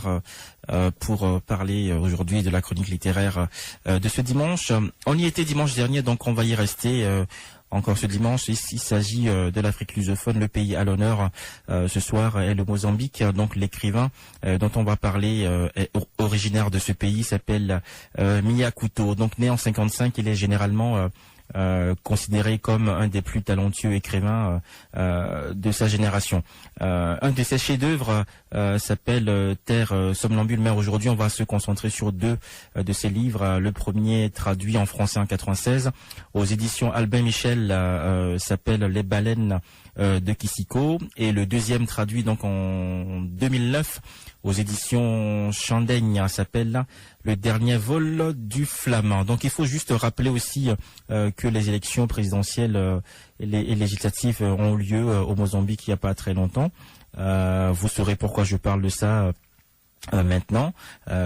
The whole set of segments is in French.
littéraire pour parler aujourd'hui de la chronique littéraire de ce dimanche. On y était dimanche dernier, donc on va y rester encore ce dimanche. Il s'agit de l'Afrique lusophone, le pays à l'honneur ce soir est le Mozambique. Donc l'écrivain dont on va parler est originaire de ce pays, s'appelle Mia Couto. Donc né en 55, il est généralement considéré comme un des plus talentueux écrivains de sa génération. Un de ses chefs-d'œuvre s'appelle Terre somnambule, mais aujourd'hui on va se concentrer sur deux de ses livres. Le premier, traduit en français en 96 aux éditions Albin Michel, s'appelle Les baleines de Kissiko, et le deuxième, traduit donc en 2009 aux éditions Chandaigne, s'appelle Le dernier vol du flamand. Donc il faut juste rappeler aussi que les élections présidentielles et législatives ont lieu au Mozambique il n'y a pas très longtemps. Vous saurez pourquoi je parle de ça maintenant.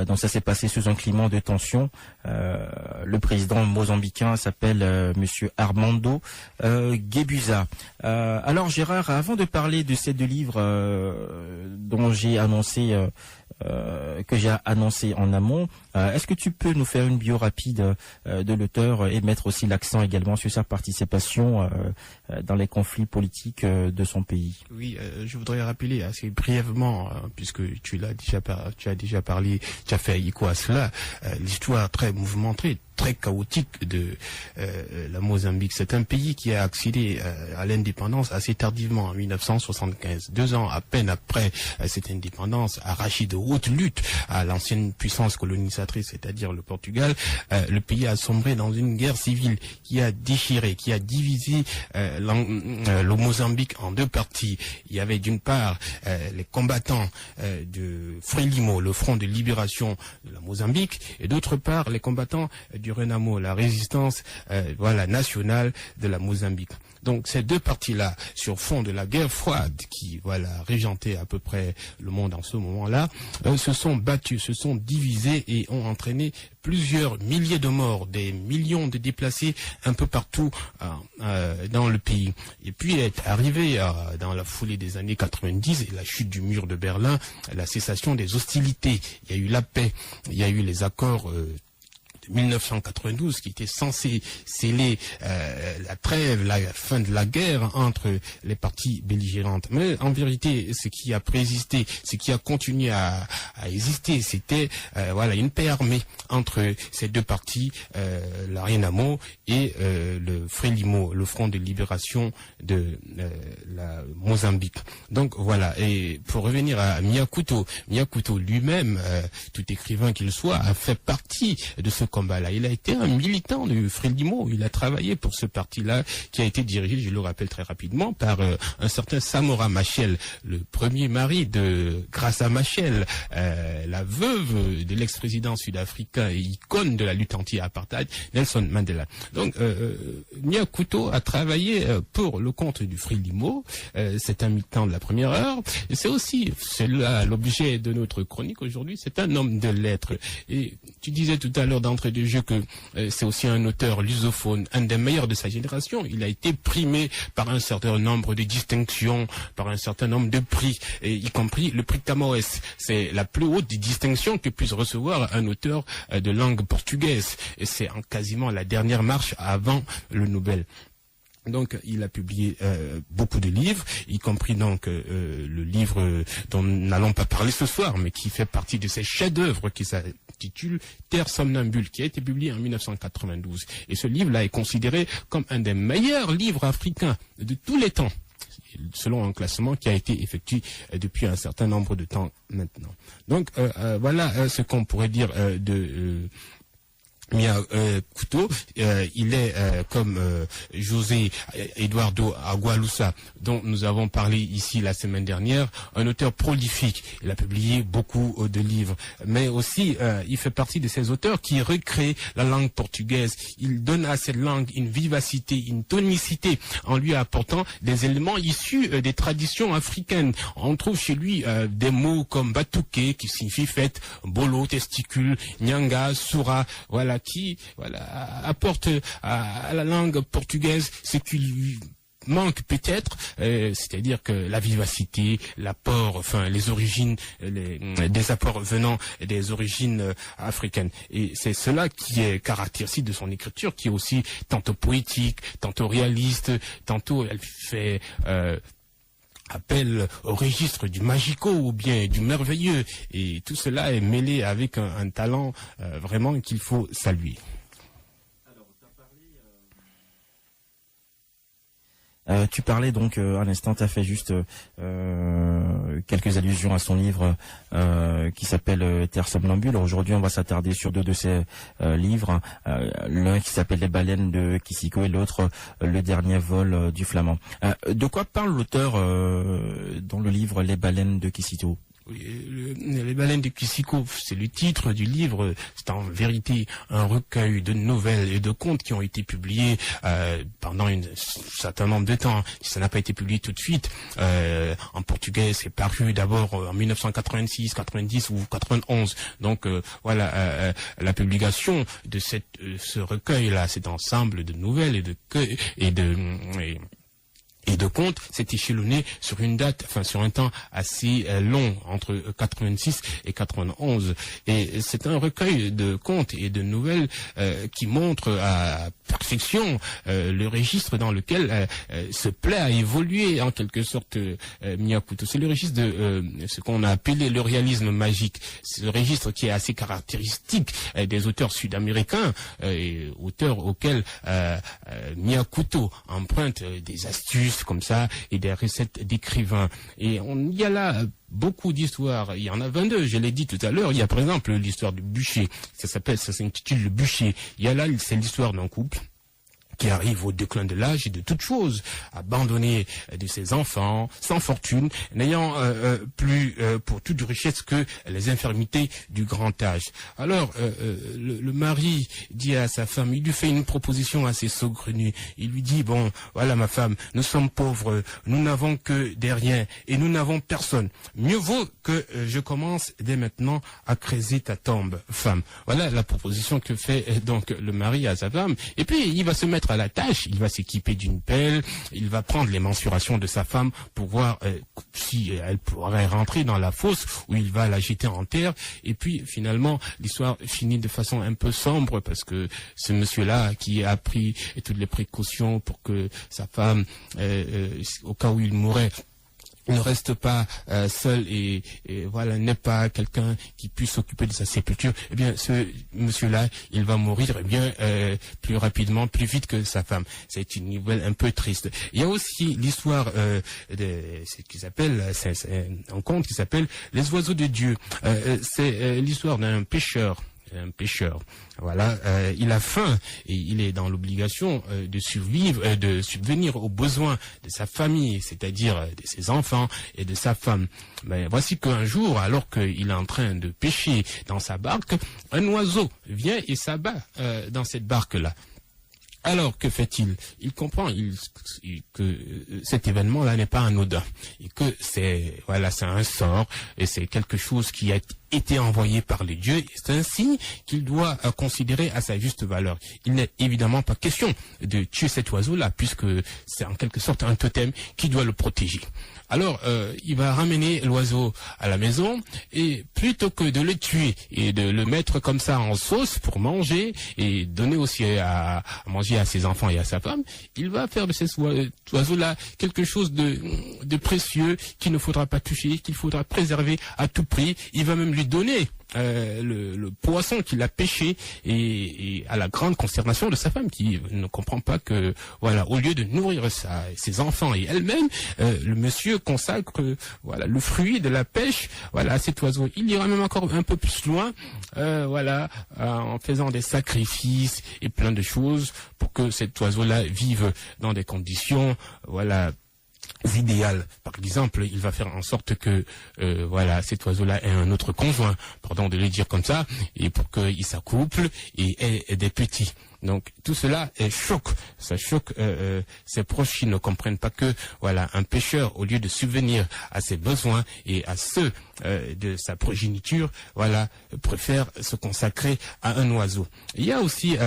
Donc ça s'est passé sous un climat de tension. Le président mozambicain s'appelle Monsieur Armando Guebuza. Alors Gérard, avant de parler de ces deux livres dont j'ai annoncé que j'ai annoncé en amont, est-ce que tu peux nous faire une bio rapide de l'auteur et mettre aussi l'accent également sur sa participation dans les conflits politiques de son pays? Oui, je voudrais rappeler assez brièvement, puisque tu as déjà parlé, tu as fait écho à cela, l'histoire très mouvementée, très chaotique de la Mozambique. C'est un pays qui a accédé à l'indépendance assez tardivement, en 1975. 2 ans à peine après cette indépendance, arraché de haute lutte à l'ancienne puissance colonisatrice, c'est-à-dire le Portugal, le pays a sombré dans une guerre civile qui a déchiré, qui a divisé le Mozambique en deux parties. Il y avait d'une part les combattants de Frelimo, le front de libération de la Mozambique, et d'autre part les combattants du Renamo, la résistance nationale de la Mozambique. Donc ces deux parties-là, sur fond de la guerre froide qui régentait à peu près le monde en ce moment-là, se sont battus, se sont divisés et ont entraîné plusieurs milliers de morts, des millions de déplacés un peu partout dans le pays. Et puis est arrivé dans la foulée des années 90 et la chute du mur de Berlin, la cessation des hostilités. Il y a eu la paix, il y a eu les accords 1992 qui était censé sceller la trêve, la fin de la guerre entre les parties belligérantes. Mais en vérité, ce qui a présisté, ce qui a continué à exister, c'était une paix armée entre ces deux parties, la Renamo et le Frelimo, le Front de libération de la Mozambique. Donc voilà, et pour revenir à Mia Couto lui-même, tout écrivain qu'il soit, a fait partie de ce combat-là. Il a été un militant du Frelimo, il a travaillé pour ce parti-là qui a été dirigé, je le rappelle très rapidement, par un certain Samora Machel, le premier mari de Graça Machel, la veuve de l'ex-président sud-africain et icône de la lutte anti-apartheid, Nelson Mandela. Donc Mia Couto a travaillé pour le compte du Frelimo, c'est un militant de la première heure, et c'est aussi là l'objet de notre chronique aujourd'hui, c'est un homme de lettres. Et tu disais tout à l'heure d'entrée de jeu que c'est aussi un auteur lusophone, un des meilleurs de sa génération. Il a été primé par un certain nombre de distinctions, par un certain nombre de prix, et y compris le prix Camões. C'est la plus haute des distinctions que puisse recevoir un auteur de langue portugaise. Et c'est en quasiment la dernière marche avant le Nobel. Donc, il a publié beaucoup de livres, y compris donc le livre dont nous n'allons pas parler ce soir, mais qui fait partie de ses chefs-d'œuvre, qui s'intitule Terre somnambule, qui a été publié en 1992. Et ce livre-là est considéré comme un des meilleurs livres africains de tous les temps, selon un classement qui a été effectué depuis un certain nombre de temps maintenant. Donc, voilà ce qu'on pourrait dire de Mia Couto. Il est comme José Eduardo Agualusa, dont nous avons parlé ici la semaine dernière, un auteur prolifique. Il a publié beaucoup de livres, mais aussi il fait partie de ces auteurs qui recréent la langue portugaise. Il donne à cette langue une vivacité, une tonicité, en lui apportant des éléments issus des traditions africaines. On trouve chez lui des mots comme batuque, qui signifie fête, bolo, testicule, nyanga, sura, qui apporte à la langue portugaise ce qui lui manque peut-être, c'est-à-dire que la vivacité, l'apport, enfin les origines, des apports venant des origines africaines. Et c'est cela qui est caractéristique de son écriture, qui est aussi tantôt poétique, tantôt réaliste, tantôt elle fait appel au registre du magico ou bien du merveilleux. Et tout cela est mêlé avec un talent vraiment qu'il faut saluer. Tu parlais donc un instant, tu as fait juste quelques allusions à son livre qui s'appelle Terre somnambule. Aujourd'hui, on va s'attarder sur deux de ses livres. L'un qui s'appelle Les baleines de Kissiko et l'autre Le dernier vol du flamand. De quoi parle l'auteur dans le livre Les baleines de Kissiko? Les baleines de Kissiko, c'est le titre du livre. C'est en vérité un recueil de nouvelles et de contes qui ont été publiés pendant un certain nombre de temps. Ça n'a pas été publié tout de suite. En portugais, c'est paru d'abord en 1986, 90 ou 91. Donc voilà, la publication de ce recueil-là, cet ensemble de nouvelles et de contes, s'est échelonné sur une date, enfin sur un temps assez long, entre 86 et 91. Et c'est un recueil de contes et de nouvelles qui montre à perfection le registre dans lequel se plaît à évoluer en quelque sorte Miyakuto. C'est le registre de ce qu'on a appelé le réalisme magique. C'est le registre qui est assez caractéristique des auteurs sud-américains, auteurs auxquels Miyakuto emprunte des astuces comme ça et des recettes d'écrivains. Et il y a là beaucoup d'histoires. Il y en a 22, je l'ai dit tout à l'heure. Il y a par exemple l'histoire du bûcher. Ça s'intitule Le bûcher. Il y a là, c'est l'histoire d'un couple qui arrive au déclin de l'âge et de toute chose, abandonné de ses enfants, sans fortune, n'ayant plus pour toute richesse que les infirmités du grand âge. Alors, le mari dit à sa femme, il lui fait une proposition assez saugrenue. Il lui dit, bon, voilà ma femme, nous sommes pauvres, nous n'avons que des riens et nous n'avons personne. Mieux vaut que je commence dès maintenant à creuser ta tombe, femme. Voilà la proposition que fait donc le mari à sa femme. Et puis, il va se mettre à la tâche, il va s'équiper d'une pelle, il va prendre les mensurations de sa femme pour voir si elle pourrait rentrer dans la fosse où il va la jeter en terre. Et puis finalement l'histoire finit de façon un peu sombre parce que ce monsieur-là qui a pris toutes les précautions pour que sa femme, au cas où il mourrait, ne reste pas seul et voilà, n'est pas quelqu'un qui puisse s'occuper de sa sépulture, eh bien ce monsieur-là, il va mourir plus rapidement, plus vite que sa femme. C'est une nouvelle un peu triste. Il y a aussi l'histoire c'est un conte qui s'appelle Les oiseaux de Dieu. C'est l'histoire d'un pêcheur. Voilà, il a faim et il est dans l'obligation de survivre, de subvenir aux besoins de sa famille, c'est-à-dire de ses enfants et de sa femme. Mais voici qu'un jour, alors qu'il est en train de pêcher dans sa barque, un oiseau vient et s'abat dans cette barque-là. Alors, que fait-il? Il comprend que cet événement-là n'est pas anodin et que c'est un sort et c'est quelque chose qui a été envoyé par les dieux. C'est un signe qu'il doit considérer à sa juste valeur. Il n'est évidemment pas question de tuer cet oiseau-là puisque c'est en quelque sorte un totem qui doit le protéger. Alors, il va ramener l'oiseau à la maison et plutôt que de le tuer et de le mettre comme ça en sauce pour manger et donner aussi à manger à ses enfants et à sa femme, il va faire de cet oiseau-là quelque chose de précieux qu'il ne faudra pas toucher, qu'il faudra préserver à tout prix. Il va même lui donner le poisson qu'il a pêché et à la grande consternation de sa femme qui ne comprend pas que au lieu de nourrir ses enfants et elle-même, le monsieur consacre le fruit de la pêche à cet oiseau. Il ira même encore un peu plus loin en faisant des sacrifices et plein de choses pour que cet oiseau-là vive dans des conditions idéal. Par exemple, il va faire en sorte que cet oiseau-là ait un autre conjoint, pardon de le dire comme ça, et pour qu'il s'accouple et ait des petits. Donc tout cela choque, ça choque ses proches qui ne comprennent pas que un pêcheur, au lieu de subvenir à ses besoins et à ceux de sa progéniture, préfère se consacrer à un oiseau. Il y a aussi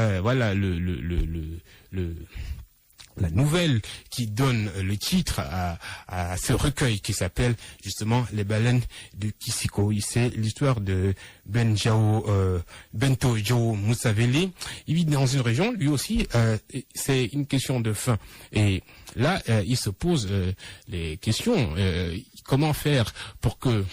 la nouvelle qui donne le titre à ce recueil qui s'appelle justement Les baleines de Kisiko. C'est l'histoire de Bento Joe Musaveli. Il vit dans une région, lui aussi, c'est une question de faim. Et là, il se pose les questions. Comment faire pour que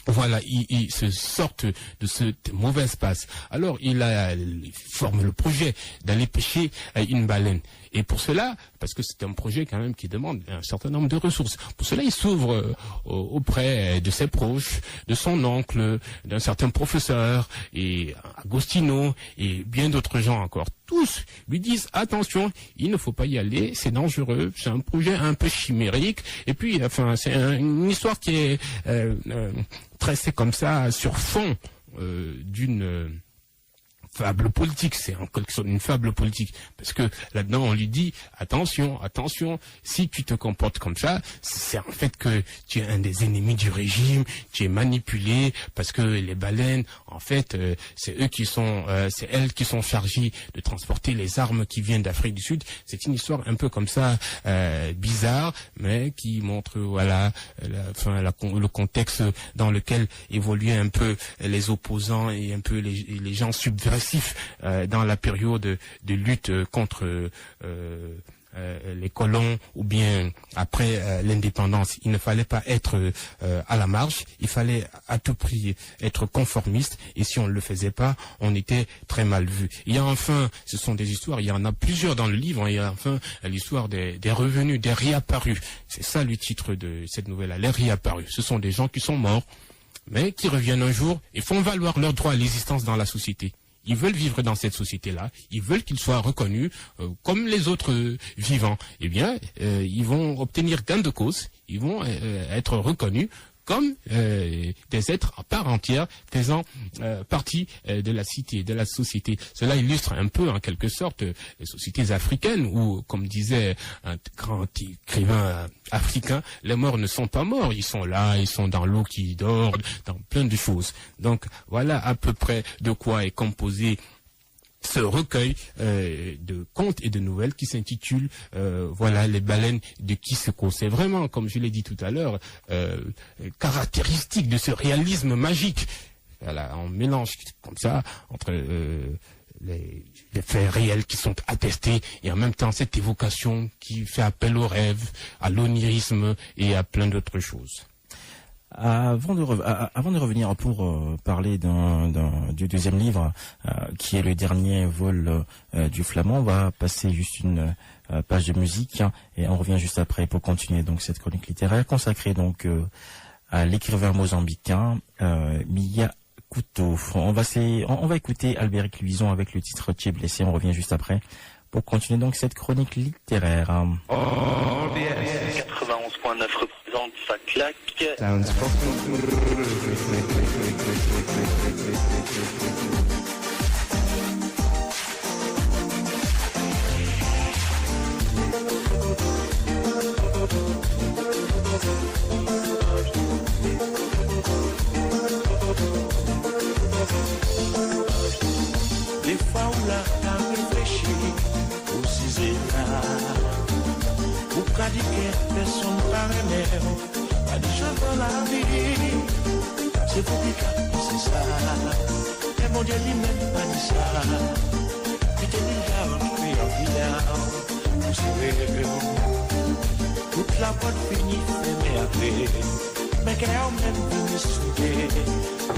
voilà, il se sorte de cette mauvaise passe. Alors, il forme le projet d'aller pêcher une baleine. Et pour cela, parce que c'est un projet quand même qui demande un certain nombre de ressources, pour cela, il s'ouvre auprès de ses proches, de son oncle, d'un certain professeur, et Agostino, et bien d'autres gens encore. Tous lui disent, attention, il ne faut pas y aller, c'est dangereux, c'est un projet un peu chimérique, et puis, enfin, c'est une histoire qui est tracée comme ça, sur fond d'une fable politique, c'est en quelque sorte une fable politique, parce que là-dedans on lui dit attention, si tu te comportes comme ça, c'est en fait que tu es un des ennemis du régime, tu es manipulé, parce que les baleines, en fait, c'est elles qui sont chargées de transporter les armes qui viennent d'Afrique du Sud. C'est une histoire un peu comme ça, bizarre, mais qui montre voilà le contexte dans lequel évoluaient un peu les opposants et un peu les gens subversifs dans la période de lutte contre les colons ou bien après l'indépendance. Il ne fallait pas être à la marge, il fallait à tout prix être conformiste, et si on ne le faisait pas, on était très mal vu. Il y a enfin, ce sont des histoires, il y en a plusieurs dans le livre, il y a enfin l'histoire des revenus, des réapparus. C'est ça le titre de cette nouvelle, les réapparus. Ce sont des gens qui sont morts, mais qui reviennent un jour et font valoir leur droit à l'existence dans la société. Ils veulent vivre dans cette société-là. Ils veulent qu'ils soient reconnus comme les autres vivants. Eh bien, ils vont obtenir gain de cause. Ils vont être reconnus comme des êtres à part entière faisant partie de la cité, de la société. Cela illustre un peu, en quelque sorte, les sociétés africaines où, comme disait un grand écrivain africain, les morts ne sont pas morts, ils sont là, ils sont dans l'eau qui dort, dans plein de choses. Donc voilà à peu près de quoi est composé ce recueil de contes et de nouvelles qui s'intitule voilà, Les baleines de Kiseko. C'est vraiment, comme je l'ai dit tout à l'heure, caractéristique de ce réalisme magique. Voilà, on mélange comme ça entre les faits réels qui sont attestés et en même temps cette évocation qui fait appel au rêve, à l'onirisme et à plein d'autres choses. Avant de revenir pour parler du deuxième livre, qui est le dernier vol du Flamand, on va passer juste une page de musique et on revient juste après pour continuer donc cette chronique littéraire consacrée donc à l'écrivain mozambicain Mia Couto. On va écouter Albéric Luison avec le titre Tu es blessé. On revient juste après pour continuer donc cette chronique littéraire. 91.9 représente sa claque. Des fois où la femme réfléchit, aussi c'est là. Ou qu'a dit que personne par elle, pas de choses dans la vie. C'est pour que c'est ça. Et mon Dieu lui-même pas dit ça. Puis t'es déjà rentré en village. Vous savez, toute la boîte finie, fermée après. Mais qu'elle a même venu souder.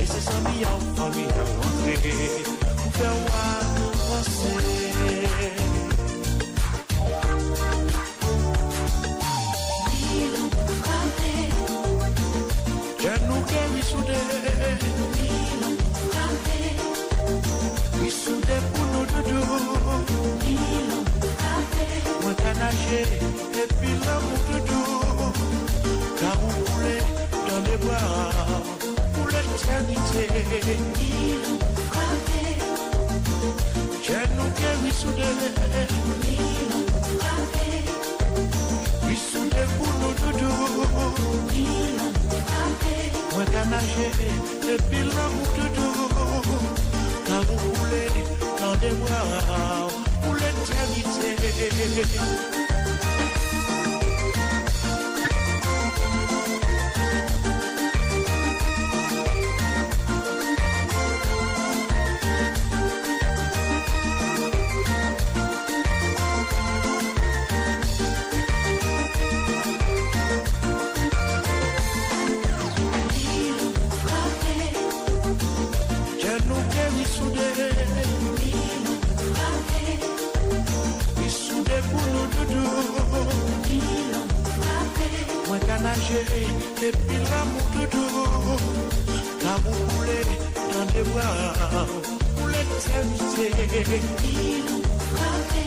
Et c'est ça, mis en famille à rentrer. Pour faire voir, penser. Nous qui soudés, oui soudés pour nous doudou. Moi qu'à nager et puis l'amour doudou. Car on voulait dans les bras pour l'éternité. Nous qui soudés, oui soudés pour nous doudou. Moi qu'à nager et puis l'amour doudou. Car vous voulez dans des bras pour l'éternité. l'éternité. Et puis l'amour de dos, l'amour coulé dans des bras, pour l'éternité. Ils l'ont frappé.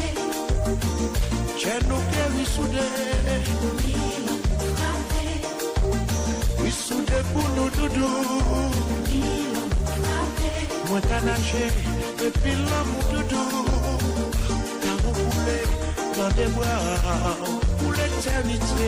J'ai nos cœurs, oui, soudés. Ils l'ont frappé. Oui, soudés pour nos doudous. Ils l'ont frappé. Moi, t'as nagé, et puis l'amour de dos, l'amour coulé dans des bras, pour l'éternité.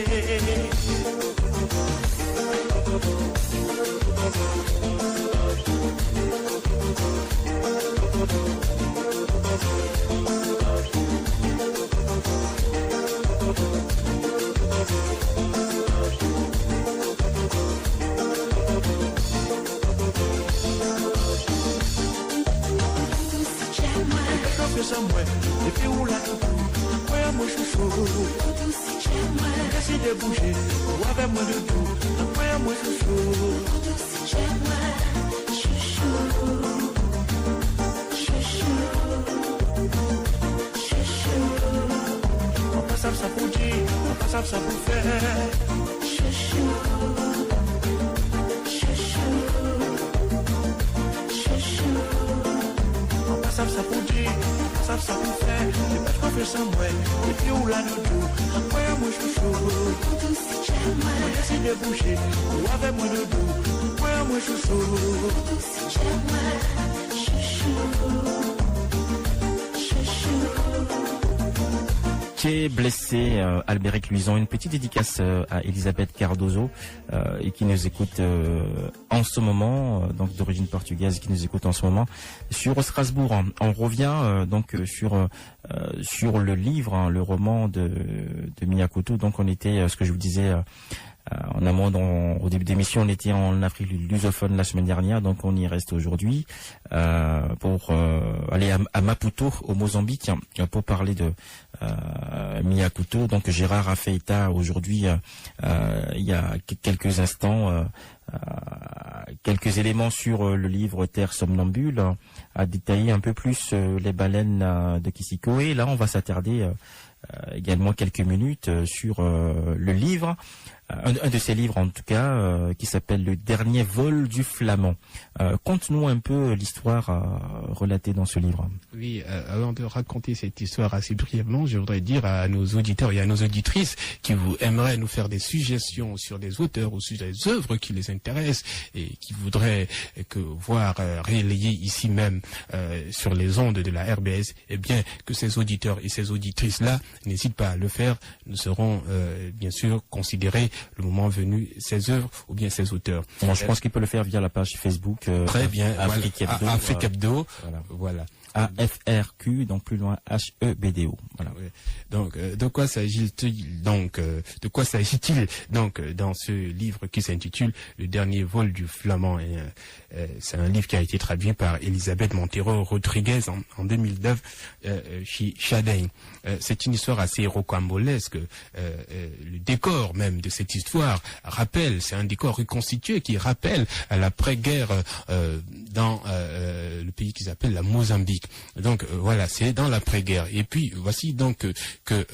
Depuis où la tout, ouais, moi chouchou. Merci de bouger, ouais, moi de tout, ouais, moi chouchou. Chouchou, chouchou, chouchou. On passe à ça pour dire, on passe à ça pour faire. Chouchou, chouchou, chouchou. On passe à ça pour dire. Ça pour faire, c'est pas qu'on fait sans moi. Et puis où la doudou, après moi chouchou. Merci de bouger, ou avec moi doudou, après moi chouchou. Qui est blessé, Albéric Luison, une petite dédicace à Elisabeth Cardozo et qui nous écoute en ce moment, donc d'origine portugaise, qui nous écoute en ce moment sur Strasbourg. On revient donc sur le livre, le roman de Miyakoto. Donc on était, ce que je vous disais en amont, au début d'émission, on était en Afrique lusophone la semaine dernière, donc on y reste aujourd'hui pour aller à Maputo, au Mozambique, pour parler de Miyakoto. Donc Gérard a fait état aujourd'hui, il y a quelques instants, quelques éléments sur le livre Terre somnambule, a détaillé un peu plus les baleines de Kisiko. Et là, on va s'attarder également quelques minutes sur le livre, un de ces livres en tout cas, qui s'appelle Le dernier vol du flamand. Conte-nous un peu l'histoire relatée dans ce livre. Oui, avant de raconter cette histoire assez brièvement, je voudrais dire à nos auditeurs et à nos auditrices qui vous aimeraient nous faire des suggestions sur des auteurs ou sur des œuvres qui les intéressent et qui voudraient voir relayées ici même sur les ondes de la RBS, eh bien que ces auditeurs et ces auditrices-là n'hésitent pas à le faire. Nous serons bien sûr considérés le moment venu ces œuvres ou bien ces auteurs. Bon, je pense qu'il peut le faire via la page Facebook. Très bien, Afrique Hebdo. Afrique Hebdo, voilà. AFRQ, donc plus loin HEBDO. Voilà. Ouais. Donc, de quoi s'agit-il donc dans ce livre qui s'intitule Le dernier vol du flamand. C'est un livre qui a été traduit par Elisabeth Montero Rodriguez en 2009 chez Chadin. C'est une histoire assez rocambolesque. Le décor même de cette histoire c'est un décor reconstitué qui rappelle à l'après-guerre dans le pays qui s'appelle la Mozambique. Donc voilà, c'est dans l'après-guerre. Et puis voici donc que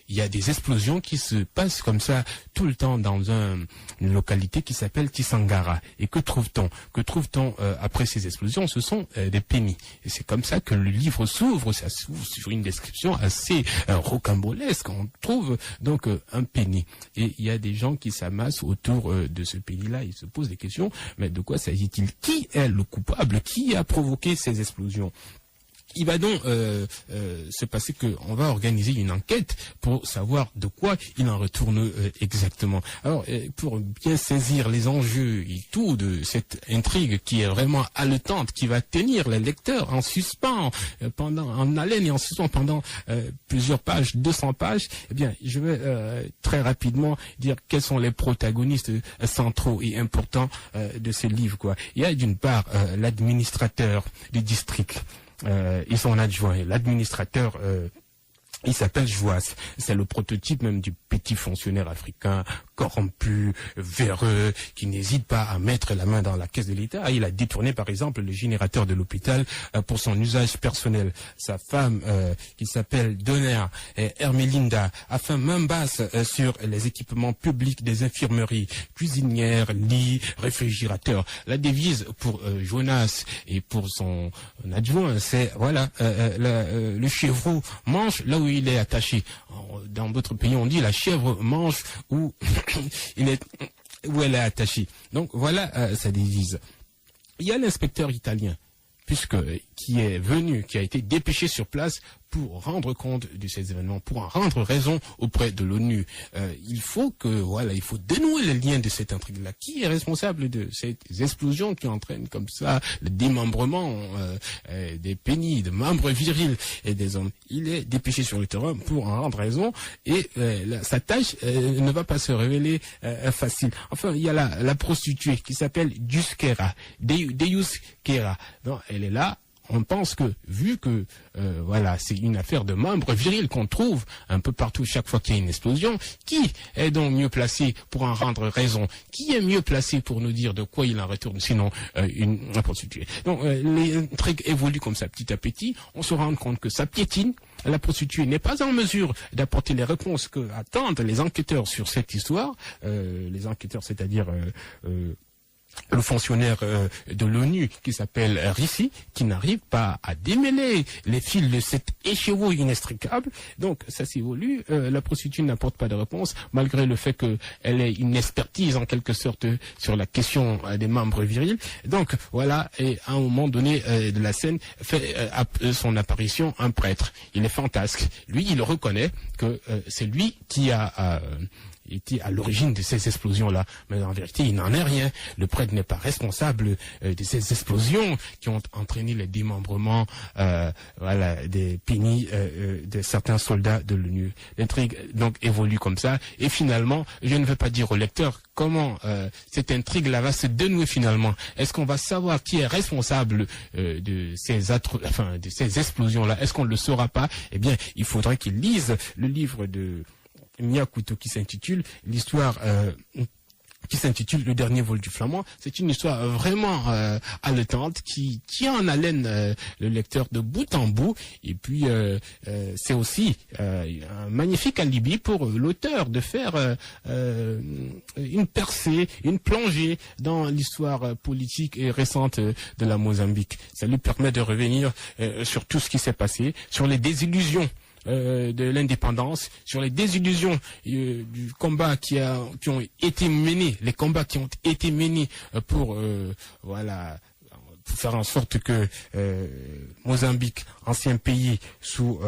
il y a des explosions qui se passent comme ça tout le temps dans une localité qui s'appelle Tisangara. Et que trouve-t-on après ces explosions? Ce sont des pénis. Et c'est comme ça que le livre s'ouvre. Ça s'ouvre sur une description assez rocambolesque. On trouve donc un pénis. Et il y a des gens qui s'amassent autour de ce pénis-là. Ils se posent des questions. Mais de quoi s'agit-il? Qui est le coupable? Qui a provoqué ces explosions? Il va donc se passer qu'on va organiser une enquête pour savoir de quoi il en retourne exactement. Alors, pour bien saisir les enjeux et tout de cette intrigue qui est vraiment haletante, qui va tenir les lecteurs en suspens en haleine et en suspens pendant plusieurs pages, 200 pages, eh bien, je vais très rapidement dire quels sont les protagonistes centraux et importants de ce livre, quoi. Il y a d'une part l'administrateur du district. Et son adjoint, l'administrateur, il s'appelle Joas. C'est le prototype même du petit fonctionnaire africain, corrompu, véreux, qui n'hésite pas à mettre la main dans la caisse de l'État. Il a détourné, par exemple, le générateur de l'hôpital pour son usage personnel. Sa femme, qui s'appelle Donner, Hermelinda, a fait main basse sur les équipements publics des infirmeries, cuisinières, lits, réfrigérateurs. La devise pour Jonas et pour son adjoint, c'est, voilà, le chevreau mange là où il est attaché. Dans d'autres pays, on dit la chèvre mange où elle est attachée. Donc voilà sa devise. Il y a l'inspecteur italien, qui a été dépêché sur place pour rendre compte de ces événements, pour en rendre raison auprès de l'ONU. Il faut dénouer le lien de cette intrigue-là. Qui est responsable de ces explosions qui entraînent comme ça le démembrement des pénis, de membres virils et des hommes? Il est dépêché sur le terrain pour en rendre raison et sa tâche ne va pas se révéler facile. Enfin, il y a la prostituée qui s'appelle Deus Kera. Non, elle est là. On pense que, vu que c'est une affaire de membres virils qu'on trouve un peu partout chaque fois qu'il y a une explosion, qui est donc mieux placé pour en rendre raison? Qui est mieux placé pour nous dire de quoi il en retourne, sinon une prostituée? Donc les intrigues évoluent comme ça petit à petit. On se rend compte que ça piétine. La prostituée n'est pas en mesure d'apporter les réponses que attendent les enquêteurs sur cette histoire. Les enquêteurs, c'est-à-dire le fonctionnaire de l'ONU qui s'appelle Rissi, qui n'arrive pas à démêler les fils de cet écheveau inextricable. Donc ça s'évolue, la prostituée n'apporte pas de réponse, malgré le fait qu'elle ait une expertise en quelque sorte sur la question des membres virils. Donc voilà, et à un moment donné de la scène, fait son apparition un prêtre. Il est fantasque. Lui, il reconnaît que c'est lui qui a était à l'origine de ces explosions-là. Mais en vérité, il n'en est rien. Le prêtre n'est pas responsable de ces explosions qui ont entraîné le démembrement des pénis de certains soldats de l'ONU. L'intrigue donc évolue comme ça. Et finalement, je ne vais pas dire au lecteur comment cette intrigue-là va se dénouer finalement. Est-ce qu'on va savoir qui est responsable de ces explosions-là? Est-ce qu'on ne le saura pas? Eh bien, il faudrait qu'il lise le livre de Miyakuto qui s'intitule l'histoire qui s'intitule Le dernier vol du flamand. C'est une histoire vraiment haletante qui tient en haleine le lecteur de bout en bout. Et puis c'est aussi un magnifique alibi pour l'auteur de faire une percée, une plongée dans l'histoire politique et récente de la Mozambique. Ça lui permet de revenir sur tout ce qui s'est passé, sur les désillusions de l'indépendance, sur les désillusions du combat qui ont été menés, les combats qui ont été menés pour faire en sorte que Mozambique, ancien pays sous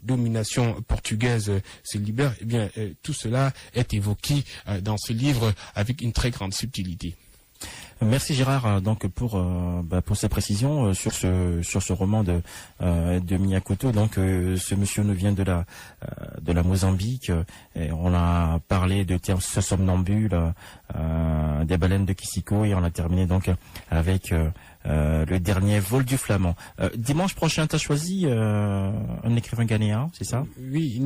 domination portugaise, se libère. Eh bien, tout cela est évoqué dans ce livre avec une très grande subtilité. Merci Gérard donc pour ces précisions sur ce roman de Miyakoto. Donc ce monsieur nous vient de la Mozambique et on a parlé de ce somnambule, des baleines de Kisiko et on a terminé donc avec le dernier vol du flamand. Dimanche prochain, tu as choisi un écrivain ghanéen, c'est ça? Oui,